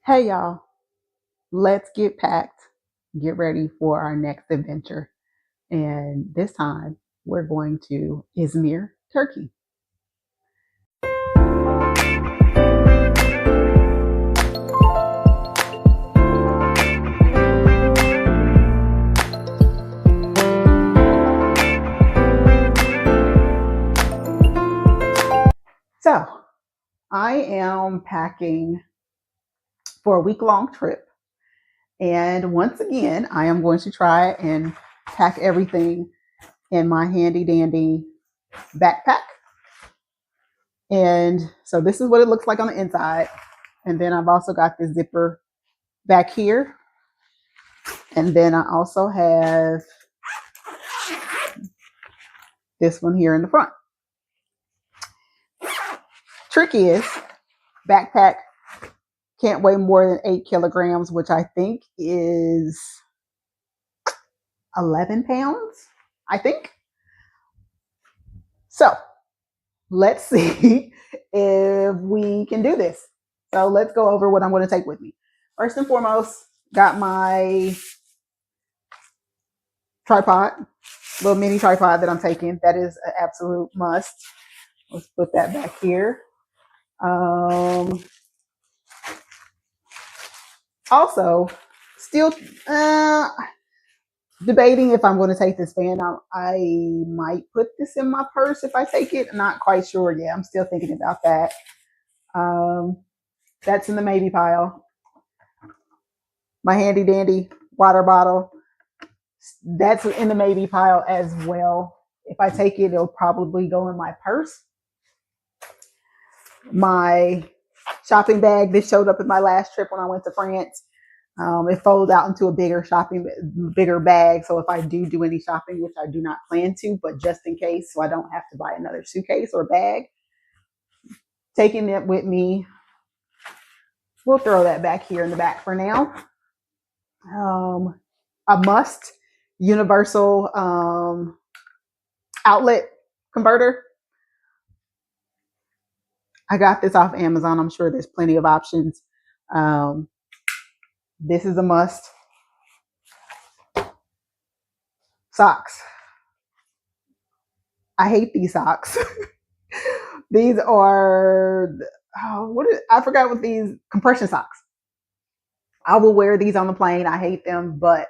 Hey y'all, let's get packed, get ready for our next adventure. And this time we're going to Izmir, Turkey. So I am packing for a week-long trip. And once again, I am going to try and pack everything in my handy dandy backpack. And so this is what it looks like on the inside. And then I've also got this zipper back here. And then I also have this one here in the front. Trick is backpack can't weigh more than 8 kilograms, which I think is 11 pounds, I think. So let's see if we can do this. So let's go over what I'm going to take with me. First and foremost, got my tripod, little mini tripod that I'm taking. That is an absolute must. Let's put that back here. Also, still debating if I'm going to take this fan out. I might put this in my purse if I take it. I'm not quite sure yet. I'm still thinking about that. That's in the maybe pile. My handy dandy water bottle, that's in the maybe pile as well. If I take it, it'll probably go in my purse. My shopping bag, this showed up in my last trip when I went to France. It folds out into a bigger bag. So if I do any shopping, which I do not plan to, but just in case, so I don't have to buy another suitcase or bag, taking it with me. We'll throw that back here in the back for now. A must universal outlet converter. I got this off Amazon. I'm sure there's plenty of options. This is a must. Socks. I hate these socks. These are, I forgot what these, compression socks. I will wear these on the plane. I hate them, but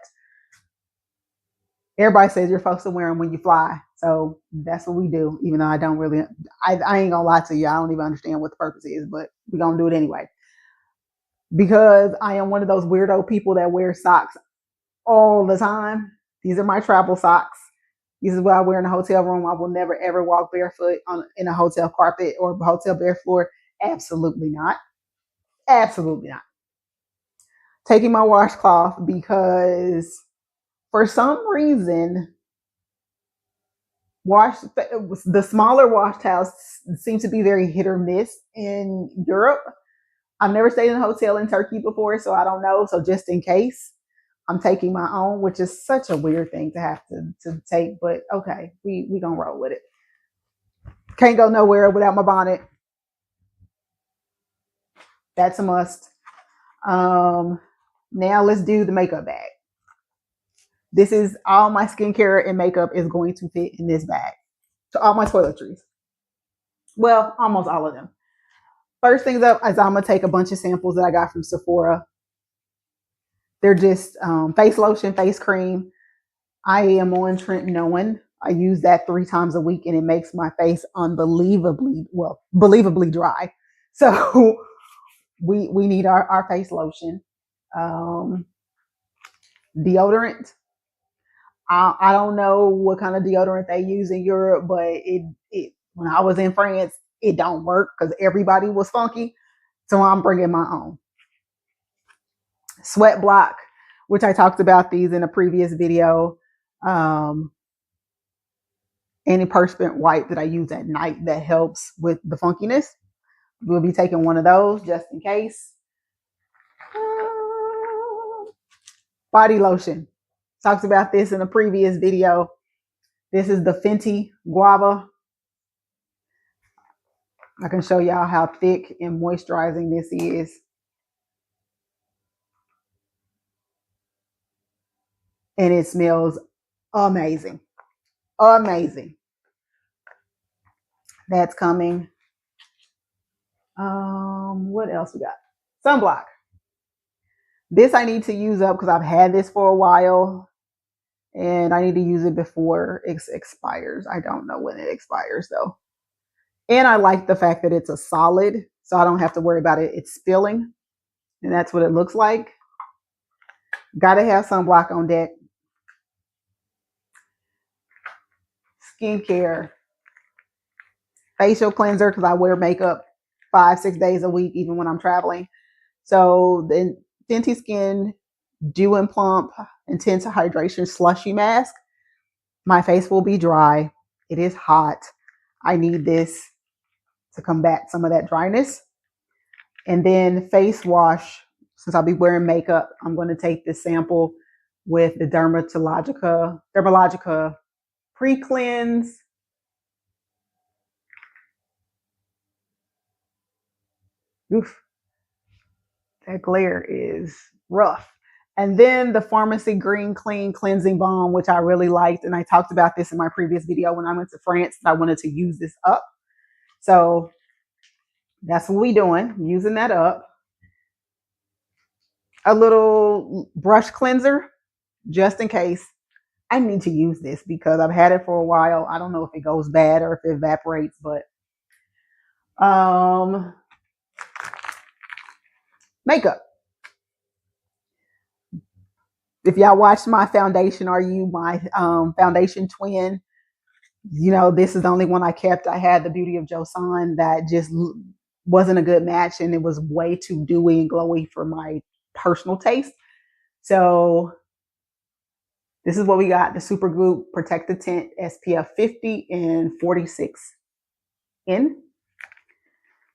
everybody says you're supposed to wear them when you fly. So that's what we do, even though I don't really, I ain't gonna lie to you. I don't even understand what the purpose is, but we're gonna do it anyway. Because I am one of those weirdo people that wear socks all the time. These are my travel socks. This is what I wear in a hotel room. I will never ever walk barefoot in a hotel carpet or hotel bare floor. Absolutely not. Absolutely not. Taking my washcloth because for some reason, the smaller wash towels seem to be very hit or miss in Europe. I've never stayed in a hotel in Turkey before, so I don't know. So just in case, I'm taking my own, which is such a weird thing to have to take, but okay, we gonna roll with it. Can't go nowhere without my bonnet. That's a must. Now let's do the makeup bag. This is all my skincare and makeup is going to fit in this bag. So all my toiletries. Well, almost all of them. First things up is I'm gonna take a bunch of samples that I got from Sephora. They're just face lotion, face cream. I am on Trent Knowing. I use that 3 times a week and it makes my face believably dry. So we need our face lotion. Deodorant. I don't know what kind of deodorant they use in Europe, but it when I was in France, it don't work because everybody was funky. So I'm bringing my own. Sweat block, which I talked about these in a previous video. Antiperspirant wipe that I use at night that helps with the funkiness. We'll be taking one of those just in case. Body lotion. Talked about this in a previous video. This is the Fenty Guava. I can show y'all how thick and moisturizing this is. and it smells amazing. Amazing. That's coming. What else we got? Sunblock. This I need to use up because I've had this for a while and I need to use it before it expires. I don't know when it expires though. And I like the fact that it's a solid, so I don't have to worry about it spilling. And that's what it looks like. Gotta have sunblock on deck. Skincare. Facial cleanser because I wear makeup 5-6 days a week, even when I'm traveling. So the Fenty Skin Dew and Plump Intense Hydration Slushy Mask. My face will be dry. It is hot. I need this to combat some of that dryness. And then face wash. Since I'll be wearing makeup, I'm going to take this sample with the Dermalogica Pre-Cleanse. Oof. That glare is rough. And then the Pharmacy Green Clean Cleansing Balm, which I really liked. And I talked about this in my previous video when I went to France. I wanted to use this up. So that's what we're doing, using that up. A little brush cleanser, just in case. I need to use this because I've had it for a while. I don't know if it goes bad or if it evaporates, but makeup. If y'all watched my foundation, Are You My foundation twin? You know, this is the only one I kept. I had the Beauty of Joseon that just wasn't a good match, and it was way too dewy and glowy for my personal taste. So this is what we got. The Supergoop Protective Tint SPF 50 and 46N.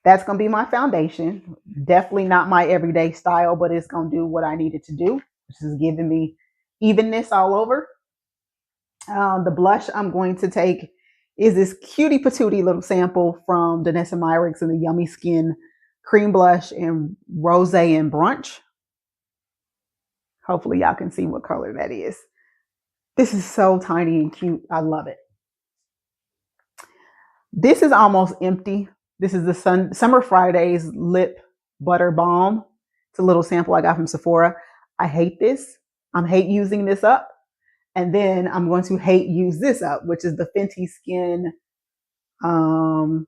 That's going to be my foundation. Definitely not my everyday style, but it's going to do what I need it to do, which is giving me evenness all over. The blush I'm going to take is this cutie patootie little sample from Danessa Myricks in the Yummy Skin Cream Blush in Rose and Brunch. Hopefully y'all can see what color that is. This is so tiny and cute. I love it. This is almost empty. This is the Summer Fridays Lip Butter Balm. It's a little sample I got from Sephora. I hate this. I hate using this up. And then I'm going to hate use this up, which is the Fenty Skin Fenty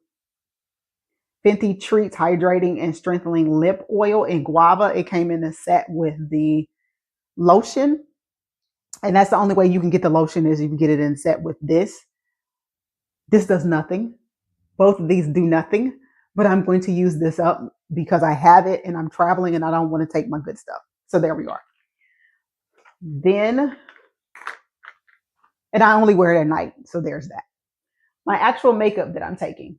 Treats Hydrating and Strengthening Lip Oil in Guava. It came in a set with the lotion. And that's the only way you can get the lotion is you can get it in set with this. This does nothing. Both of these do nothing, but I'm going to use this up because I have it and I'm traveling and I don't want to take my good stuff. So there we are. Then, and I only wear it at night. So there's that. My actual makeup that I'm taking.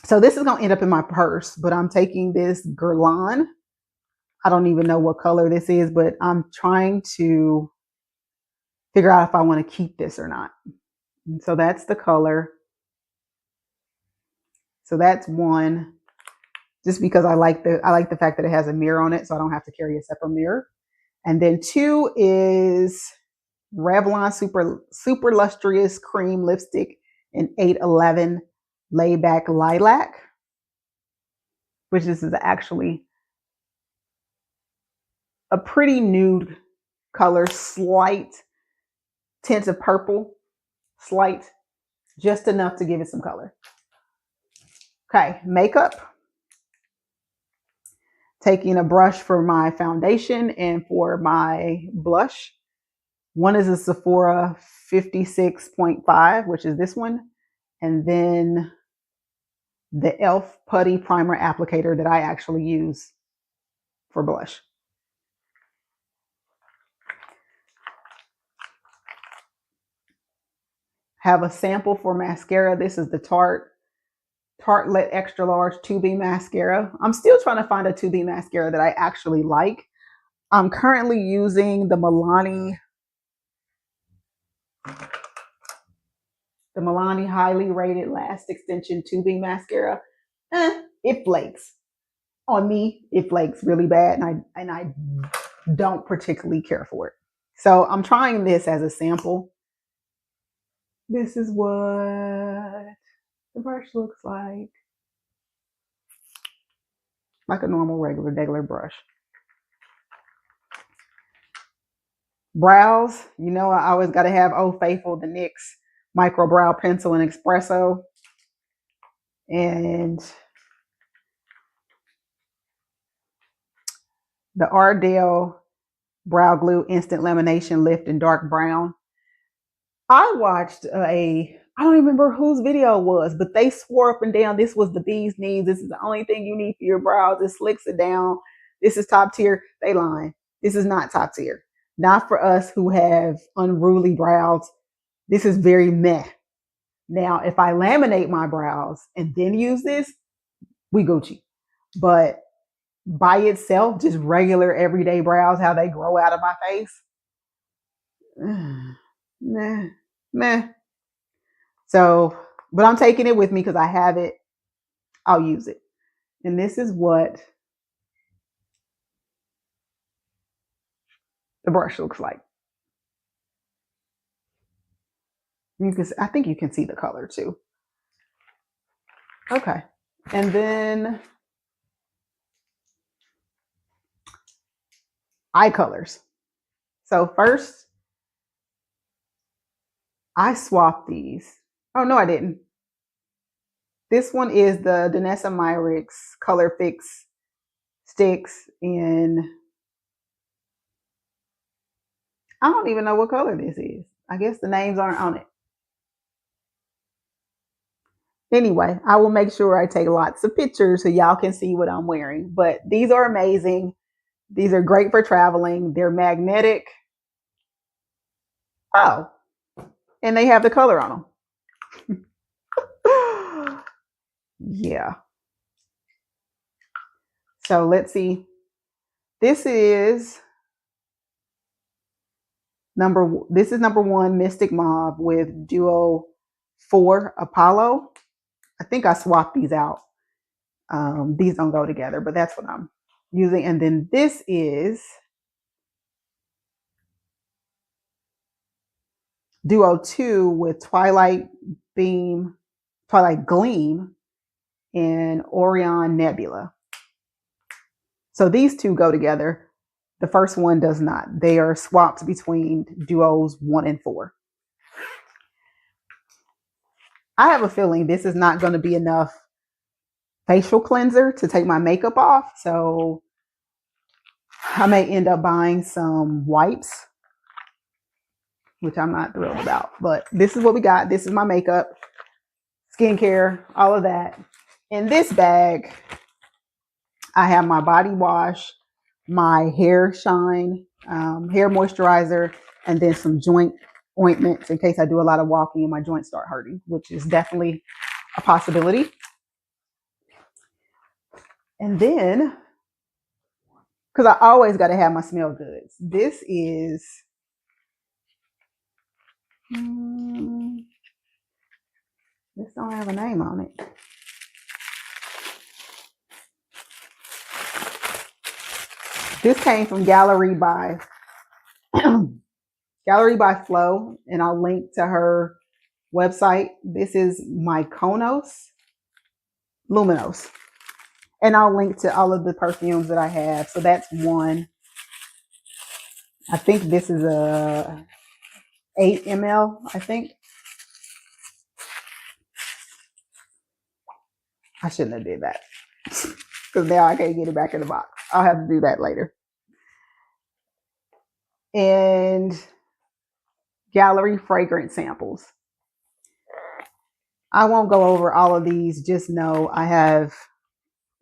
So this is going to end up in my purse, but I'm taking this Guerlain. I don't even know what color this is, but I'm trying to figure out if I want to keep this or not. And so that's the color. So that's one, just because I like the fact that it has a mirror on it, so I don't have to carry a separate mirror. And then two is Revlon Super Lustrous Cream Lipstick in 811 Layback Lilac, which this is actually a pretty nude color, slight tint of purple, slight, just enough to give it some color. Okay, makeup. Taking a brush for my foundation and for my blush. One is a Sephora 56.5, which is this one. And then the e.l.f. Putty Primer Applicator that I actually use for blush. Have a sample for mascara. This is the Tartelette Extra Large 2B Mascara. I'm still trying to find a 2B mascara that I actually like. I'm currently using the Milani Highly Rated Last Extension 2B Mascara. It flakes. On me, it flakes really bad, and I don't particularly care for it. So I'm trying this as a sample. This is what the brush looks like a normal regular brush. Brows, you know, I always got to have Old Faithful, the NYX Micro Brow Pencil and Espresso. And the Ardell Brow Glue Instant Lamination Lift in Dark Brown. I watched I don't even remember whose video it was, but they swore up and down this was the bee's knees. This is the only thing you need for your brows. It slicks it down. This is top tier. They lying. This is not top tier. Not for us who have unruly brows. This is very meh. Now, if I laminate my brows and then use this, we Gucci. But by itself, just regular everyday brows, how they grow out of my face, meh. So, but I'm taking it with me because I have it. I'll use it. And this is what the brush looks like. I think you can see the color too. Okay. And then eye colors. So first, I swapped these. Oh, no, I didn't. This one is the Danessa Myricks Color Fix Sticks in, I don't even know what color this is. I guess the names aren't on it. Anyway, I will make sure I take lots of pictures so y'all can see what I'm wearing. But these are amazing. These are great for traveling. They're magnetic. Oh, and they have the color on them. Yeah. So let's see. This is number one, Mystic Mauve with Duo 4 Apollo. I think I swapped these out. These don't go together, but that's what I'm using. And then this is Duo 2 with Twilight Gleam, and Orion Nebula. So these two go together. The first one does not. They are swapped between Duos 1 and 4. I have a feeling this is not going to be enough facial cleanser to take my makeup off. So I may end up buying some wipes, which I'm not thrilled about. But this is what we got. This is my makeup, skincare, all of that. In this bag, I have my body wash, my hair shine, hair moisturizer, and then some joint ointments in case I do a lot of walking and my joints start hurting, which is definitely a possibility. And then, because I always got to have my smell goods. This is this don't have a name on it. This came from Gallery by Flo, and I'll link to her website. This is Mykonos Luminos, and I'll link to all of the perfumes that I have. So that's one. I think this is a 8 ml. I think I shouldn't have did that because now I can't get it back in the box. I'll have to do that later. And Gallery fragrance samples. I won't go over all of these. Just know I have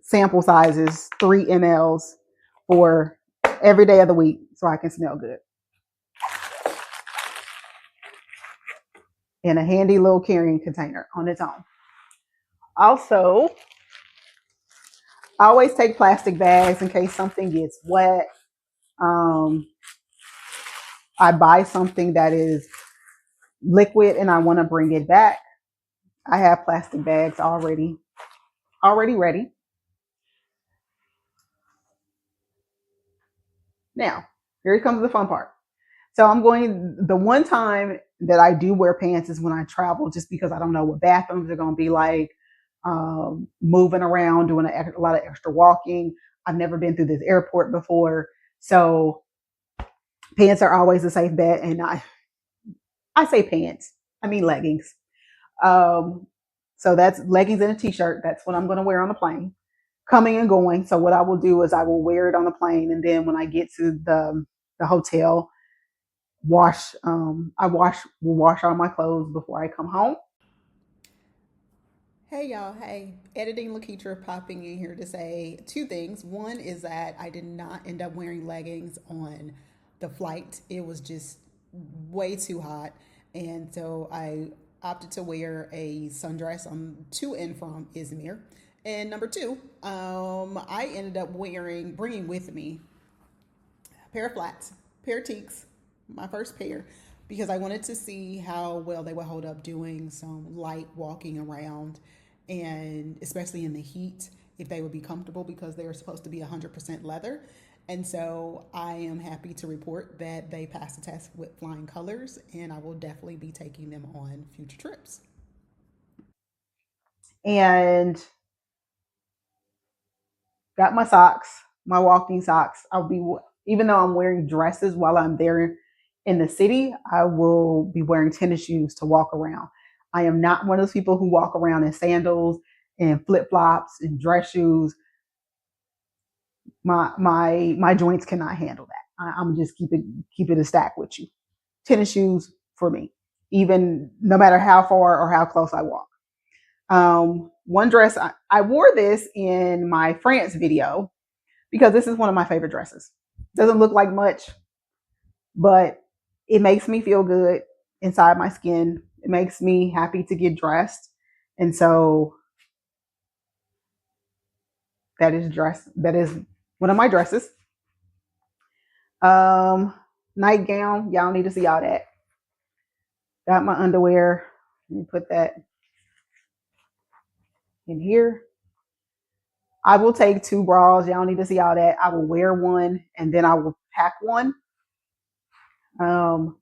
sample sizes, 3 mls for every day of the week so I can smell good. In a handy little carrying container on its own. Also, I always take plastic bags in case something gets wet. I buy something that is liquid and I want to bring it back. I have plastic bags already ready. Now, here comes the fun part. So I'm going, the one time that I do wear pants is when I travel, just because I don't know what bathrooms are going to be like, moving around, doing a lot of extra walking. I've never been through this airport before. So pants are always a safe bet. And I say pants, I mean leggings. Um, so that's leggings and a t-shirt. That's what I'm going to wear on the plane, coming and going. So what I will do is I will wear it on the plane, and then when I get to the hotel, will wash all my clothes before I come home. Hey y'all, hey, editing Lakeitra popping in here to say two things. One is that I did not end up wearing leggings on the flight, it was just way too hot. And so I opted to wear a sundress on to and from Izmir. And number two, I ended up bringing with me a pair of flats, pair of teaks, my first pair, because I wanted to see how well they would hold up doing some light walking around, and especially in the heat, if they would be comfortable because they were supposed to be 100% leather. And so I am happy to report that they passed the test with flying colors, and I will definitely be taking them on future trips. And got my socks, my walking socks. Even though I'm wearing dresses while I'm there in the city, I will be wearing tennis shoes to walk around. I am not one of those people who walk around in sandals and flip flops and dress shoes. My joints cannot handle that. I'm just keep it a stack with you. Tennis shoes for me, even no matter how far or how close I walk. One dress, I wore this in my France video because this is one of my favorite dresses. Doesn't look like much, but it makes me feel good inside my skin. It makes me happy to get dressed. And so that is one of my dresses. Um Nightgown, y'all need to see all that. Got my underwear. Let me put that in here. I will take two bras. Y'all need to see all that. I will wear one and then I will pack one. Um,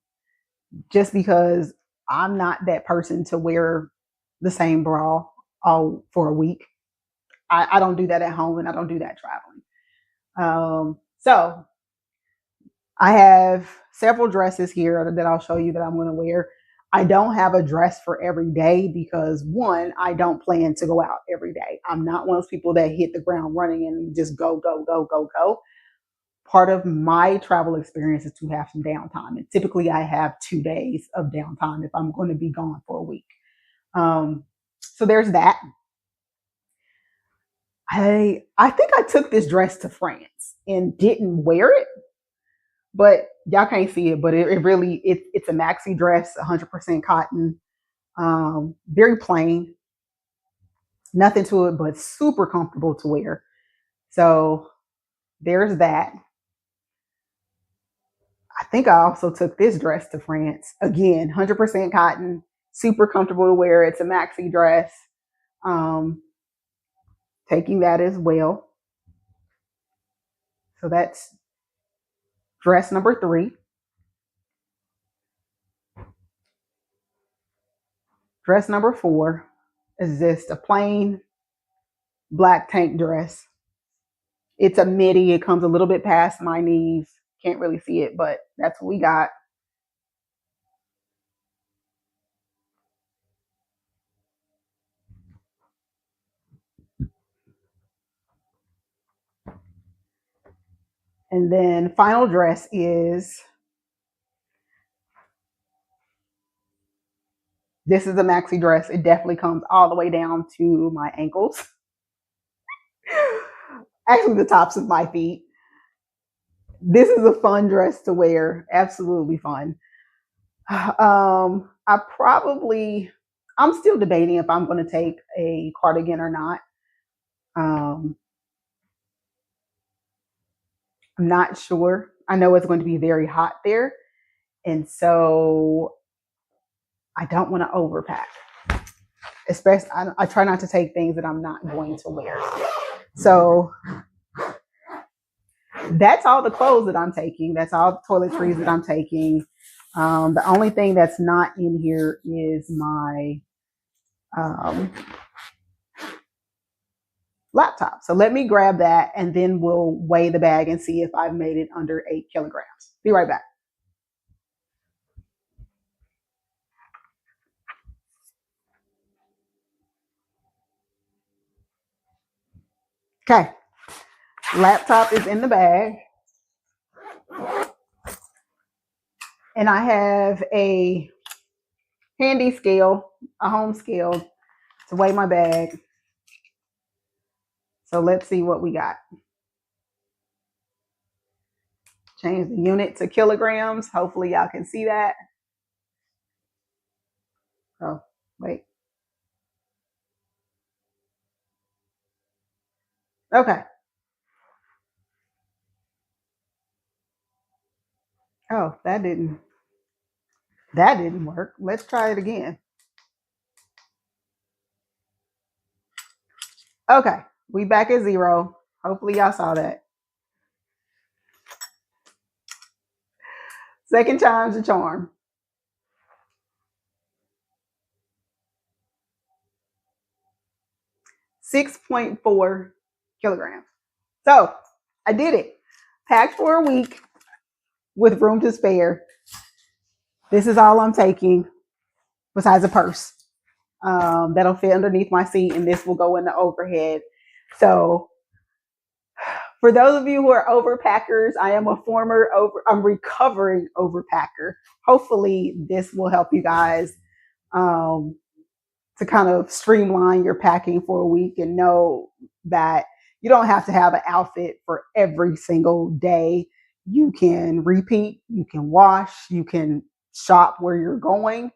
just because I'm not that person to wear the same bra all for a week. I don't do that at home, and I don't do that traveling. So I have several dresses here that I'll show you that I'm going to wear. I don't have a dress for every day because one, I don't plan to go out every day. I'm not one of those people that hit the ground running and just go, go, go, go, go. Part of my travel experience is to have some downtime. And typically I have 2 days of downtime if I'm going to be gone for a week. So there's that. I think I took this dress to France and didn't wear it, but y'all can't see it, but it really it's a maxi dress, 100% cotton, very plain, nothing to it, but super comfortable to wear. So there's that. I think I also took this dress to France. Again, 100% cotton, super comfortable to wear. It's a maxi dress. Um, Taking that as well. So that's dress number 3. Dress number 4 is just a plain black tank dress. It's a midi. It comes a little bit past my knees. Can't really see it, but that's what we got. And then final dress is this is a maxi dress. It definitely comes all the way down to my ankles. Actually, the tops of my feet. This is a fun dress to wear. Absolutely fun. I probably, I'm still debating if I'm going to take a cardigan or not. Um, I'm not sure. I know it's going to be very hot there. And so I don't want to overpack. Especially, I try not to take things that I'm not going to wear. So that's all the clothes that I'm taking. That's all the toiletries that I'm taking. The only thing that's not in here is my um, laptop. So let me grab that and then we'll weigh the bag and see if I've made it under 8 kilograms. Be right back. Okay, laptop is in the bag. And I have a handy scale, a home scale to weigh my bag. So let's see what we got. Change the unit to kilograms. Hopefully y'all can see that. Oh, wait. Okay. Oh, that didn't work. Let's try it again. Okay. We back at 0. Hopefully y'all saw that. Second time's the charm. 6.4 kilograms. So I did it. Packed for a week with room to spare. This is all I'm taking besides a purse. That'll fit underneath my seat, and this will go in the overhead. So for those of you who are overpackers, I am I'm recovering overpacker. Hopefully this will help you guys to kind of streamline your packing for a week and know that you don't have to have an outfit for every single day. You can repeat, you can wash, you can shop where you're going,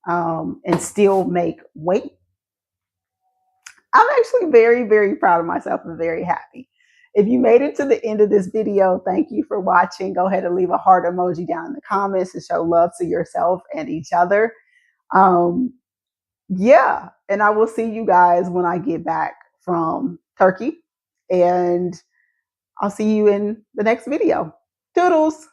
and still make weight. I'm actually very, very proud of myself and very happy. If you made it to the end of this video, thank you for watching. Go ahead and leave a heart emoji down in the comments to show love to yourself and each other. Yeah, and I will see you guys when I get back from Turkey, and I'll see you in the next video. Toodles!